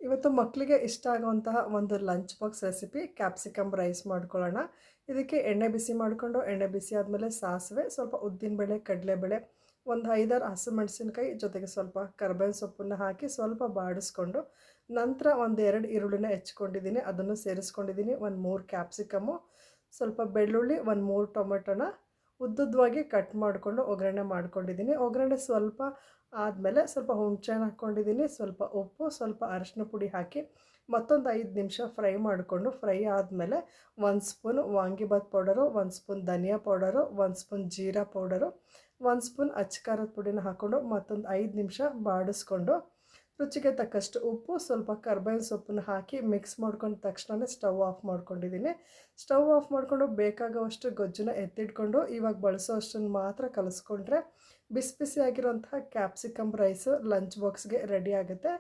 ಇವತ್ತು ಮಕ್ಕಳಿಗೆ ಇಷ್ಟ ಆಗುವಂತಹ ಒಂದು lunch box recipe capsicum rice ಮಾಡ್ಕೊಳ್ಳೋಣ. ಇದಕ್ಕೆ ಎಣ್ಣೆ ಬಿಸಿ ಮಾಡಿಕೊಂಡು, ಎಣ್ಣೆ ಬಿಸಿ ಆದಮೇಲೆ ಸಾಸಿವೆ, ಸ್ವಲ್ಪ ಉದ್ದಿನಬೇಳೆ, ಕಡಲೆಬೇಳೆ, ಒಂದು 5-6 ಹಸಿಮೆಣಸಿನ್ಕಾಯಿ ಜೊತೆಗೆ ಸ್ವಲ್ಪ ಕರಿಬೇವಿನ ಸೊಪ್ಪನ್ನು ಹಾಕಿ ಸ್ವಲ್ಪ ಬಾಡಿಸ್ಕೊಂಡು, ನಂತರ ಒಂದು 2 ಈರುಳ್ಳಿನ ಹೆಚ್ಕೊಂಡಿದ್ದೀನಿ, ಅದನ್ನು ಸೇರಿಸ್ಕೊಂಡಿದ್ದೀನಿ. ಒಂದು 3 ಕ್ಯಾಪ್ಸಿಕಮ್ಮು, ಸ್ವಲ್ಪ ಬೆಳ್ಳುಳ್ಳಿ, ಒಂದು 3 ಟೊಮೆಟೊನ ಉದ್ದುದ್ದವಾಗಿ ಕಟ್ ಮಾಡಿಕೊಂಡು ಒಗ್ಗರಣೆ ಮಾಡ್ಕೊಂಡಿದ್ದೀನಿ. ಒಗ್ಗರಣೆ ಸ್ವಲ್ಪ ಆದಮೇಲೆ ಸ್ವಲ್ಪ ಹುಣಸೆಹಣ್ಣು ಹಾಕ್ಕೊಂಡಿದ್ದೀನಿ, ಸ್ವಲ್ಪ ಉಪ್ಪು, ಸ್ವಲ್ಪ ಅರಿಶಿನ ಪುಡಿ ಹಾಕಿ ಮತ್ತೊಂದು 5 ನಿಮಿಷ ಫ್ರೈ ಮಾಡಿಕೊಂಡು, ಫ್ರೈ ಆದಮೇಲೆ 1 ಸ್ಪೂನ್ ವಾಂಗಿಬಾತ್ ಪೌಡರು, 1 ಸ್ಪೂನ್ ಧನಿಯಾ ಪೌಡರು, 1 ಸ್ಪೂನ್ ಜೀರಾ ಪೌಡರು, 1 ಸ್ಪೂನ್ ಅಚ್ಚಕಾರದ ಪುಡಿನ ಹಾಕ್ಕೊಂಡು ಮತ್ತೊಂದು 5 ನಿಮಿಷ ಬಾಡಿಸ್ಕೊಂಡು, ರುಚಿಗೆ ತಕ್ಕಷ್ಟು ಉಪ್ಪು, ಸ್ವಲ್ಪ ಕರ್ಬೇವಿನ ಸೊಪ್ಪನ್ನು ಹಾಕಿ ಮಿಕ್ಸ್ ಮಾಡ್ಕೊಂಡು ತಕ್ಷಣ ಸ್ಟವ್ ಆಫ್ ಮಾಡ್ಕೊಂಡಿದ್ದೀನಿ. ಸ್ಟವ್ ಆಫ್ ಮಾಡಿಕೊಂಡು ಬೇಕಾಗುವಷ್ಟು ಗೊಜ್ಜನ್ನ ಎತ್ತಿಟ್ಕೊಂಡು ಇವಾಗ ಬಳಸೋ ಅಷ್ಟನ್ನು ಮಾತ್ರ ಕಲಿಸ್ಕೊಂಡ್ರೆ ಬಿಸಿ ಬಿಸಿಯಾಗಿರೋಂತಹ ಕ್ಯಾಪ್ಸಿಕಮ್ ರೈಸು ಲಂಚ್ ಬಾಕ್ಸ್ಗೆ ರೆಡಿ ಆಗುತ್ತೆ.